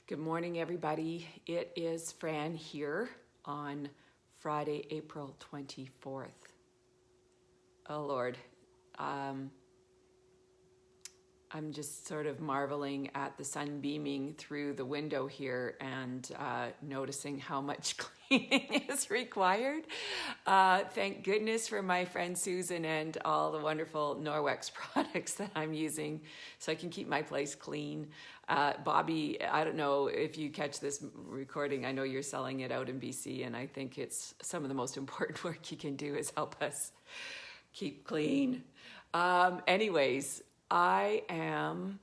Good morning, everybody. It is Fran here on Friday, April 24th. Oh, Lord. I'm just sort of marveling at the sun beaming through the window here and noticing how much cleaning is required. Thank goodness for my friend Susan and all the wonderful Norwex products that I'm using so I can keep my place clean. Bobby, I don't know if you catch this recording. I know you're selling it out in BC, and I think it's some of the most important work you can do is help us keep clean. Anyways, I am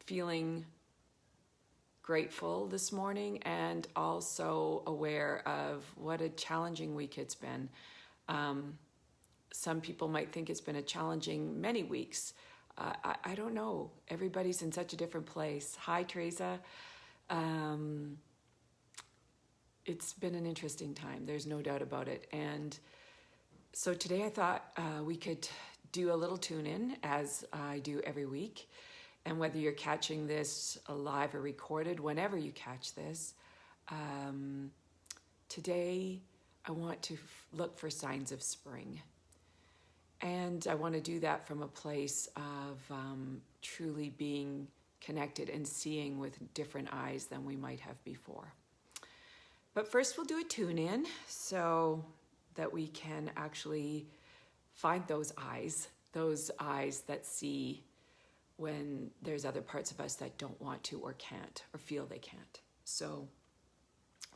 feeling grateful this morning and also aware of what a challenging week it's been. Some people might think it's been a challenging many weeks. I don't know. Everybody's in such a different place. Hi, Teresa. It's been an interesting time. There's no doubt about it. And so today I thought we could do a little tune-in as I do every week. And whether you're catching this live or recorded, whenever you catch this, today I want to look for signs of spring. And I want to do that from a place of truly being connected and seeing with different eyes than we might have before. But first we'll do a tune-in so that we can actually find those eyes that see when there's other parts of us that don't want to or can't or feel they can't. So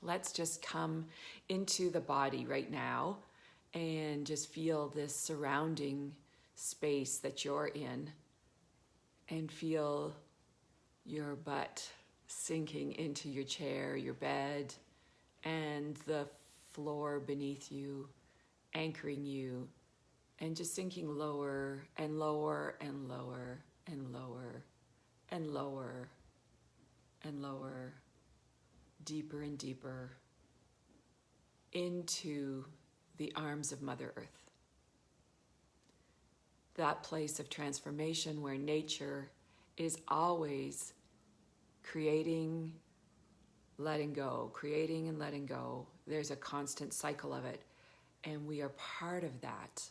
let's just come into the body right now and just feel this surrounding space that you're in and feel your butt sinking into your chair, your bed, and the floor beneath you, anchoring you, and just sinking lower and lower and lower and lower and lower and lower, deeper and deeper into the arms of Mother Earth. That place of transformation where nature is always creating, letting go, creating and letting go. There's a constant cycle of it, and we are part of that.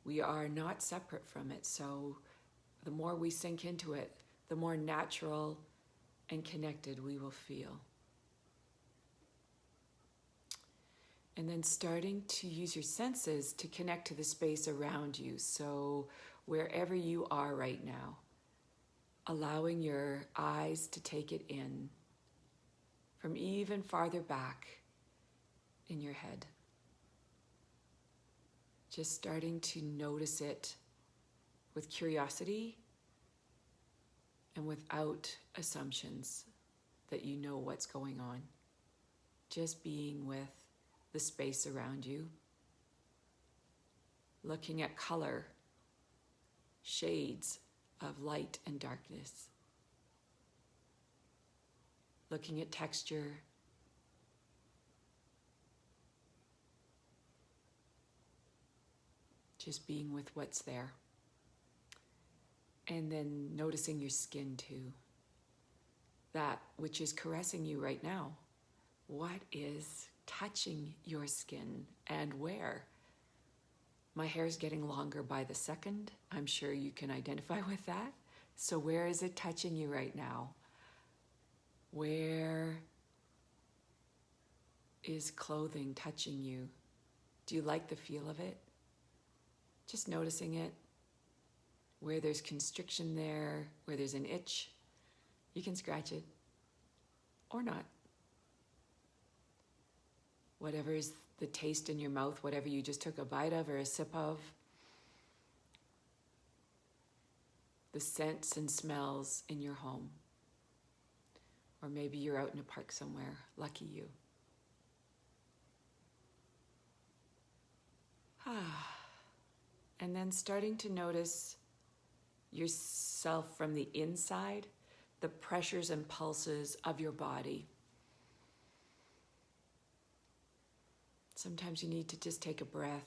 We are not separate from it. So the more we sink into it, the more natural and connected we will feel. And then starting to use your senses to connect to the space around you. So wherever you are right now, allowing your eyes to take it in from even farther back in your head. Just starting to notice it with curiosity and without assumptions that you know what's going on. Just being with the space around you. Looking at color, shades of light and darkness. Looking at texture. Just being with what's there. And then noticing your skin too. That which is caressing you right now. What is touching your skin and where? My hair is getting longer by the second. I'm sure you can identify with that. So where is it touching you right now? Where is clothing touching you? Do you like the feel of it? Just noticing it. Where there's constriction there, where there's an itch, you can scratch it or not. Whatever is the taste in your mouth, whatever you just took a bite of or a sip of, the scents and smells in your home. Or maybe you're out in a park somewhere, lucky you. And then starting to notice yourself from the inside, the pressures and pulses of your body. Sometimes you need to just take a breath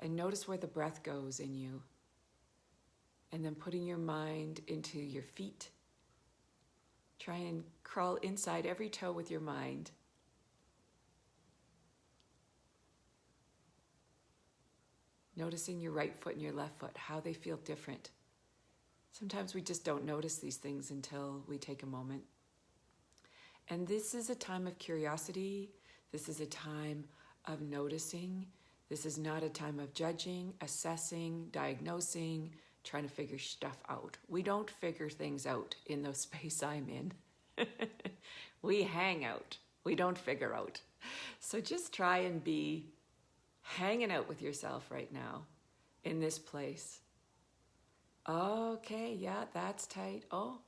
and notice where the breath goes in you. And then putting your mind into your feet Try and crawl inside every toe with your mind. Noticing your right foot and your left foot, how they feel different. Sometimes we just don't notice these things until we take a moment. And this is a time of curiosity. This is a time of noticing. This is not a time of judging, assessing, diagnosing, trying to figure stuff out. We don't figure things out in the space I'm in. We hang out. We don't figure out. So just try and be hanging out with yourself right now in this place. Okay, yeah, that's tight. Oh,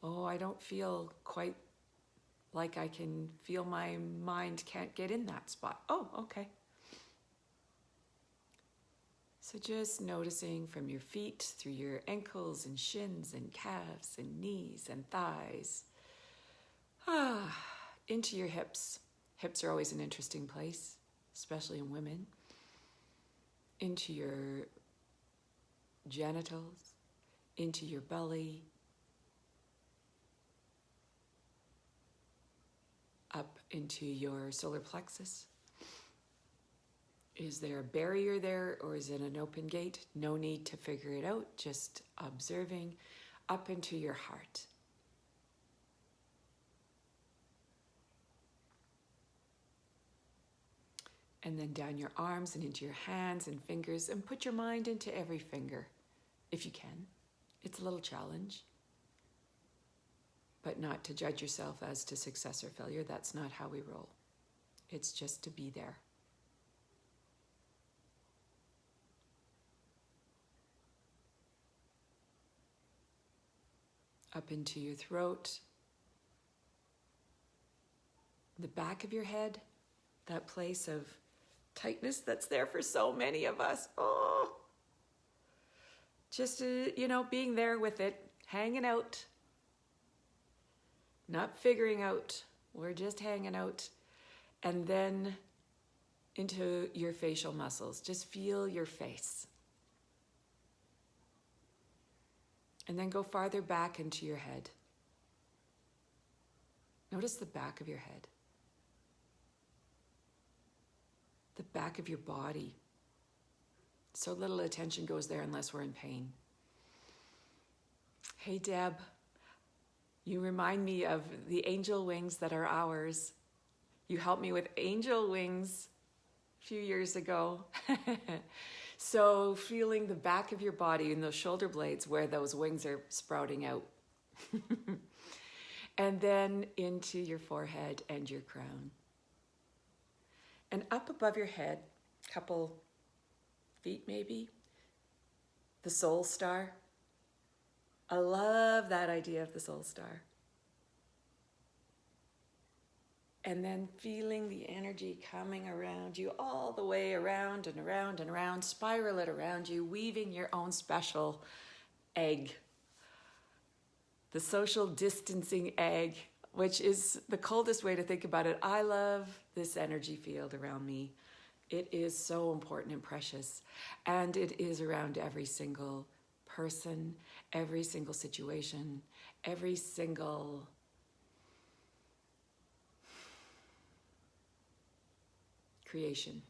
I don't feel quite like I can feel my mind can't get in that spot. Oh, okay. So just noticing from your feet through your ankles and shins and calves and knees and thighs, into your hips. Hips are always an interesting place, especially in women. Into your genitals, into your belly, up into your solar plexus. Is there a barrier there, or is it an open gate? No need to figure it out, just observing. Up into your heart. And then down your arms and into your hands and fingers, and put your mind into every finger, if you can. It's a little challenge, but not to judge yourself as to success or failure. That's not how we roll. It's just to be there. Up into your throat, the back of your head, that place of tightness that's there for so many of us. Oh, just, being there with it, hanging out, not figuring out. We're just hanging out. And then into your facial muscles. Just feel your face. And then go farther back into your head. Notice the back of your head. The back of your body. So little attention goes there unless we're in pain. Hey, Deb, you remind me of the angel wings that are ours. You helped me with angel wings a few years ago. So feeling the back of your body and those shoulder blades where those wings are sprouting out. And then into your forehead and your crown. And up above your head, couple feet maybe, the soul star. I love that idea of the soul star. And then feeling the energy coming around you, all the way around and around and around, spiral it around you, weaving your own special egg. The social distancing egg, which is the coldest way to think about it. I love this energy field around me. It is so important and precious. And it is around every single person, every single situation, every single creation.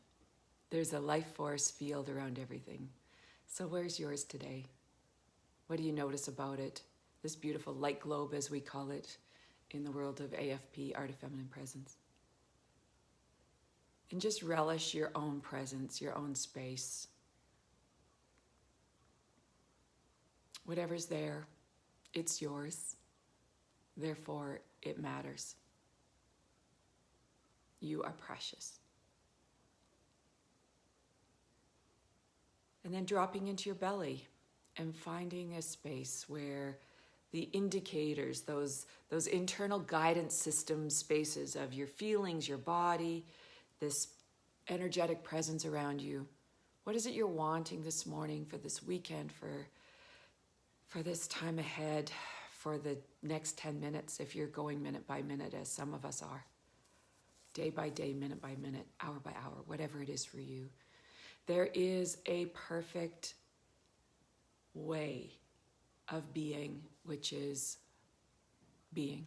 There's a life force field around everything. So where's yours today? What do you notice about it? This beautiful light globe, as we call it in the world of AFP, Art of Feminine Presence. And just relish your own presence, your own space. Whatever's there, it's yours. Therefore, it matters. You are precious. And then dropping into your belly and finding a space where the indicators, those internal guidance system spaces of your feelings, your body, this energetic presence around you. What is it you're wanting this morning, for this weekend, for this time ahead, for the next 10 minutes, if you're going minute by minute, as some of us are, day by day, minute by minute, hour by hour, whatever it is for you. There is a perfect way of being, which is being.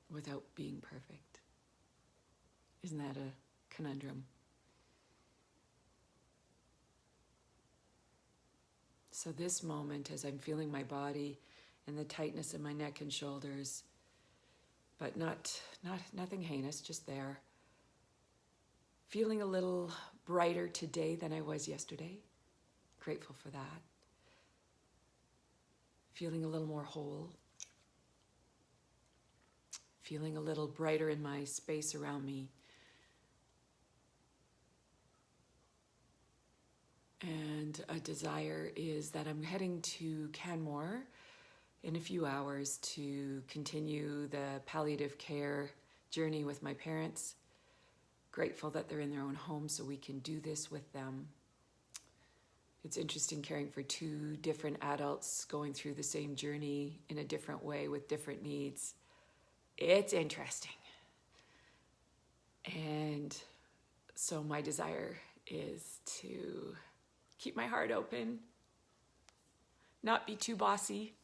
Without being perfect. Isn't that a conundrum? So this moment, as I'm feeling my body and the tightness in my neck and shoulders, but nothing heinous, just there. Feeling a little brighter today than I was yesterday. Grateful for that. Feeling a little more whole. Feeling a little brighter in my space around me. And a desire is that I'm heading to Canmore in a few hours to continue the palliative care journey with my parents. Grateful that they're in their own home so we can do this with them. It's interesting caring for two different adults going through the same journey in a different way with different needs. It's interesting. And so my desire is to keep my heart open, not be too bossy,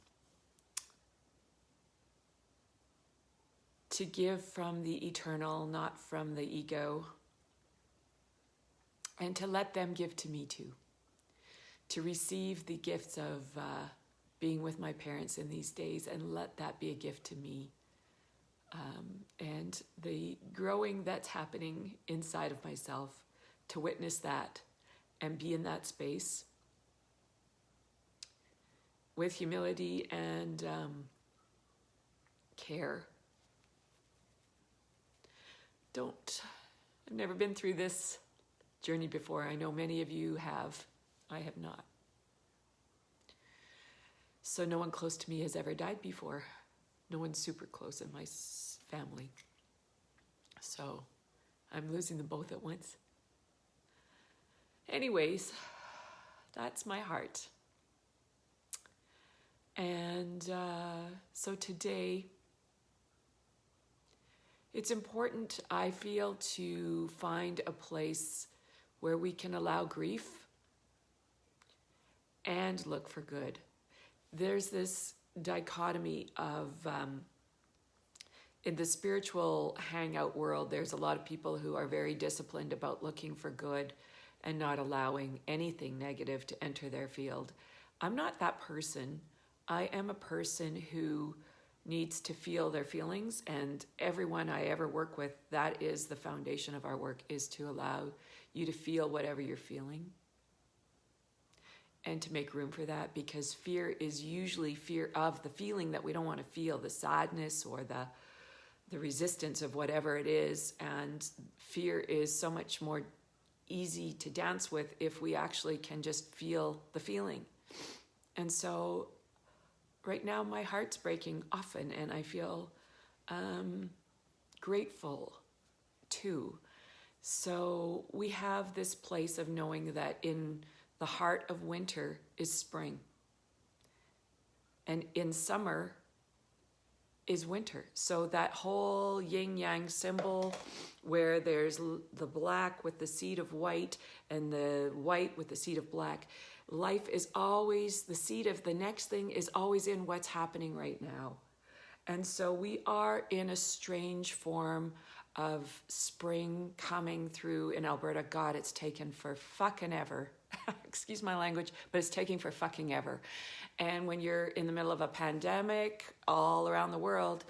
to give from the eternal, not from the ego, and to let them give to me too, to receive the gifts of being with my parents in these days and let that be a gift to me. And the growing that's happening inside of myself, to witness that and be in that space with humility and care. I've never been through this journey before. I know many of you have. I have not. So no one close to me has ever died before. No one super close in my family. So I'm losing them both at once. Anyways, that's my heart. And so today, it's important, I feel, to find a place where we can allow grief and look for good. There's this dichotomy of, in the spiritual hangout world, there's a lot of people who are very disciplined about looking for good and not allowing anything negative to enter their field. I'm not that person. I am a person who needs to feel their feelings, and everyone I ever work with, that is the foundation of our work, is to allow you to feel whatever you're feeling and to make room for that, because fear is usually fear of the feeling that we don't want to feel, the sadness or the resistance of whatever it is. And fear is so much more easy to dance with if we actually can just feel the feeling. And so right now my heart's breaking often, and I feel grateful too. So we have this place of knowing that in the heart of winter is spring, and in summer is winter. So that whole yin-yang symbol where there's the black with the seed of white and the white with the seed of black, life is always, the seed of the next thing is always in what's happening right now. And so we are in a strange form of spring coming through in Alberta. God, it's taken for fucking ever. Excuse my language, but it's taking for fucking ever. And when you're in the middle of a pandemic all around the world,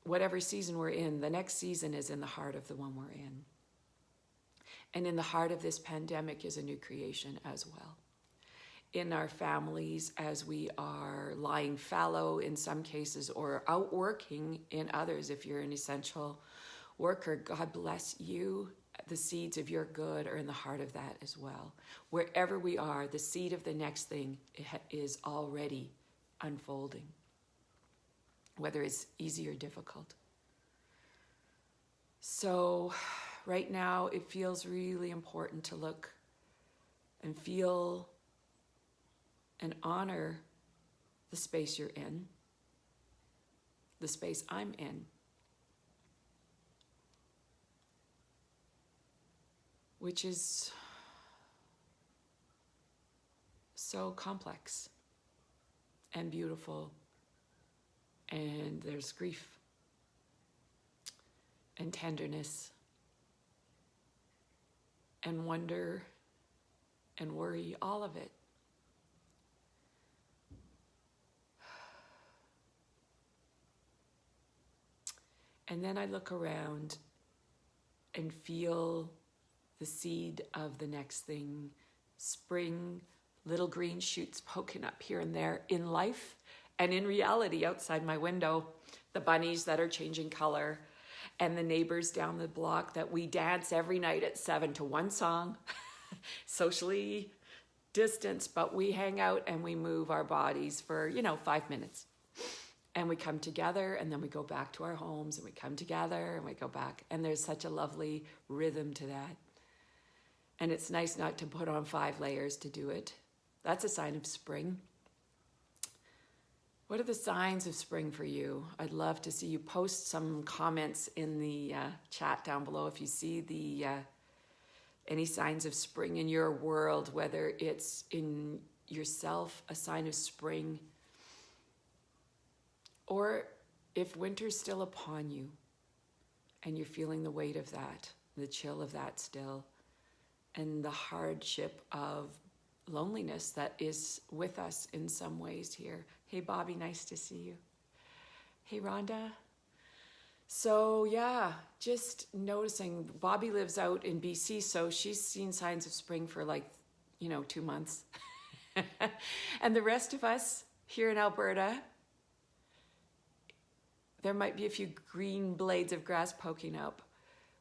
whatever season we're in, the next season is in the heart of the one we're in. And in the heart of this pandemic is a new creation as well. In our families, as we are lying fallow in some cases or out working in others, if you're an essential worker, God bless you. The seeds of your good are in the heart of that as well. Wherever we are, the seed of the next thing is already unfolding, whether it's easy or difficult. So right now, it feels really important to look and feel and honor the space you're in, the space I'm in, which is so complex and beautiful, and there's grief and tenderness and wonder and worry, all of it. And then I look around and feel the seed of the next thing, spring, little green shoots poking up here and there in life and in reality outside my window, the bunnies that are changing color, and the neighbors down the block that we dance every night at 7 to one song, socially distanced, but we hang out and we move our bodies for, 5 minutes. And we come together, and then we go back to our homes, and we come together, and we go back. And there's such a lovely rhythm to that. And it's nice not to put on 5 layers to do it. That's a sign of spring. What are the signs of spring for you? I'd love to see you post some comments in the chat down below if you see any signs of spring in your world, whether it's in yourself, a sign of spring, or if winter's still upon you and you're feeling the weight of that, the chill of that still, and the hardship of loneliness that is with us in some ways here. Hey, Bobby, nice to see you. Hey, Rhonda. So yeah, just noticing. Bobby lives out in BC, so she's seen signs of spring for 2 months. And the rest of us here in Alberta, there might be a few green blades of grass poking up,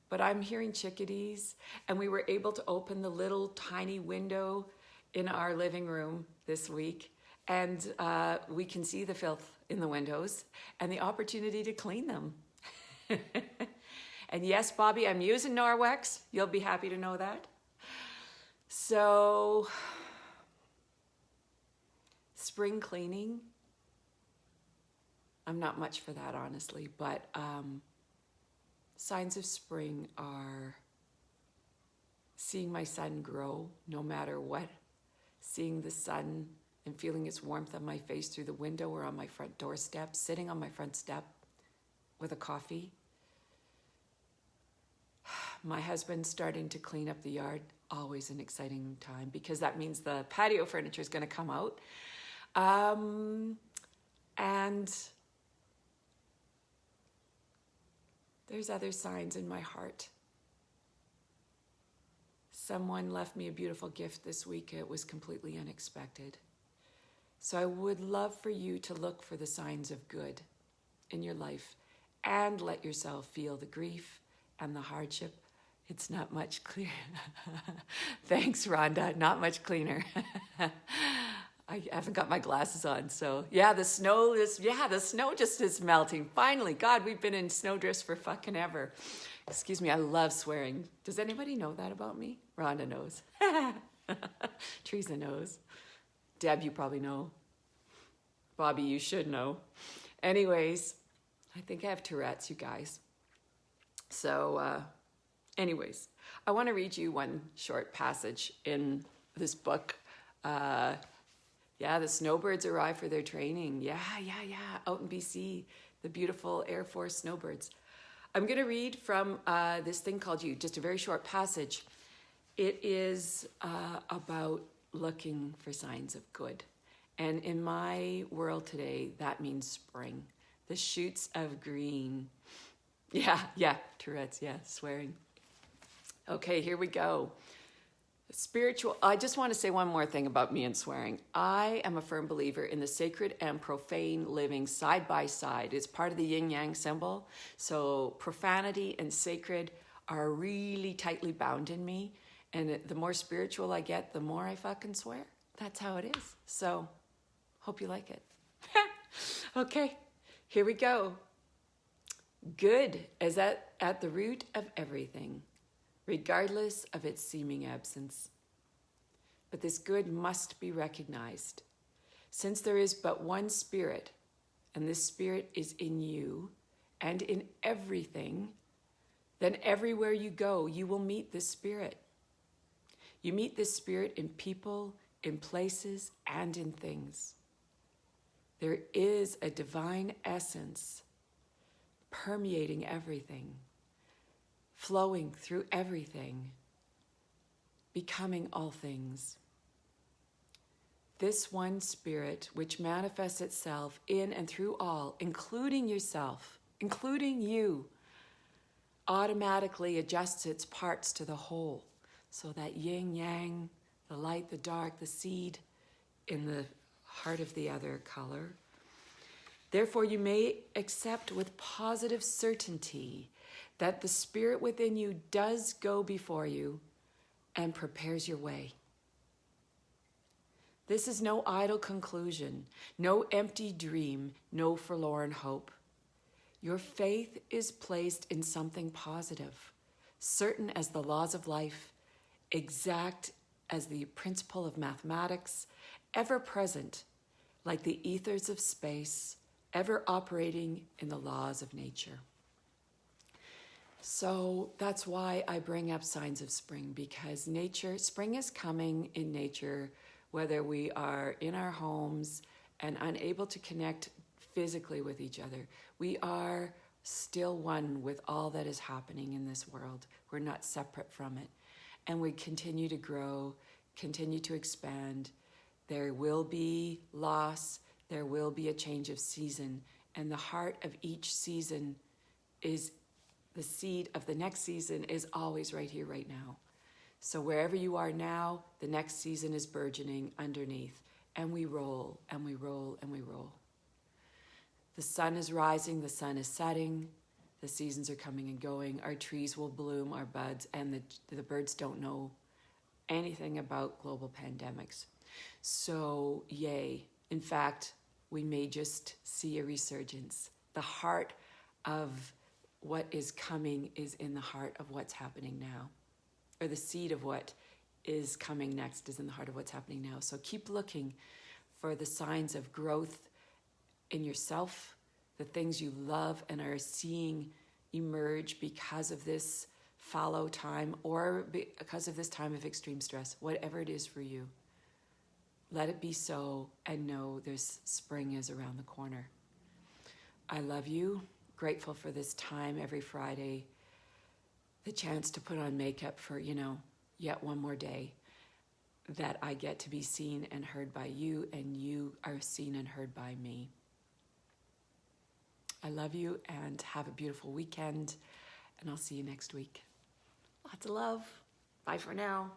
but I'm hearing chickadees, and we were able to open the little tiny window in our living room this week, and we can see the filth in the windows and the opportunity to clean them. And yes, Bobby, I'm using Norwex. You'll be happy to know that. So, spring cleaning. I'm not much for that, honestly, but signs of spring are seeing my son grow no matter what, seeing the sun and feeling its warmth on my face through the window or on my front doorstep, sitting on my front step with a coffee. My husband starting to clean up the yard, always an exciting time because that means the patio furniture is going to come out. And there's other signs in my heart. Someone left me a beautiful gift this week. It was completely unexpected. So I would love for you to look for the signs of good in your life and let yourself feel the grief and the hardship. It's not much clearer. Thanks, Rhonda. Not much cleaner. I haven't got my glasses on, so yeah, the snow just is melting. Finally, God, we've been in snowdrifts for fucking ever. Excuse me, I love swearing. Does anybody know that about me? Rhonda knows. Teresa knows. Deb, you probably know. Bobby, you should know. Anyways, I think I have Tourette's, you guys. So, anyways, I want to read you one short passage in this book. The snowbirds arrive for their training. Yeah, out in BC, the beautiful Air Force snowbirds. I'm going to read from this thing called You, just a very short passage. It is about looking for signs of good. And in my world today, that means spring. The shoots of green. Yeah, Tourette's, swearing. Okay, here we go. I just want to say one more thing about me and swearing. I am a firm believer in the sacred and profane living side by side. It's part of the yin-yang symbol. So profanity and sacred are really tightly bound in me. And the more spiritual I get, the more I fucking swear. That's how it is. So, hope you like it. Okay, here we go. Good is at the root of everything, regardless of its seeming absence. But this good must be recognized. Since there is but one spirit, and this spirit is in you and in everything, then everywhere you go, you will meet this spirit. You meet this spirit in people, in places and in things. There is a divine essence permeating everything, flowing through everything, becoming all things. This one spirit, which manifests itself in and through all, including yourself, including you, automatically adjusts its parts to the whole. So that yin yang, the light, the dark, the seed in the heart of the other color. Therefore, you may accept with positive certainty that the spirit within you does go before you and prepares your way. This is no idle conclusion, no empty dream, no forlorn hope. Your faith is placed in something positive, certain as the laws of life, exact as the principle of mathematics, ever present like the ethers of space, ever operating in the laws of nature. So that's why I bring up signs of spring, because spring is coming in nature, whether we are in our homes and unable to connect physically with each other. We are still one with all that is happening in this world. We're not separate from it. And we continue to grow, continue to expand. There will be loss, there will be a change of season, and the heart of each season is the seed of the next season is always right here, right now. So wherever you are now, the next season is burgeoning underneath, and we roll, and we roll, and we roll. The sun is rising, the sun is setting, the seasons are coming and going, our trees will bloom, our buds, and the birds don't know anything about global pandemics. So, yay. In fact, we may just see a resurgence. The heart of what is coming is in the heart of what's happening now. Or the seed of what is coming next is in the heart of what's happening now. So keep looking for the signs of growth in yourself, the things you love and are seeing emerge because of this fallow time or because of this time of extreme stress, whatever it is for you. Let it be so, and know there's spring is around the corner. I love you. Grateful for this time every Friday, the chance to put on makeup for, yet one more day that I get to be seen and heard by you, and you are seen and heard by me. I love you, and have a beautiful weekend, and I'll see you next week. Lots of love. Bye for now.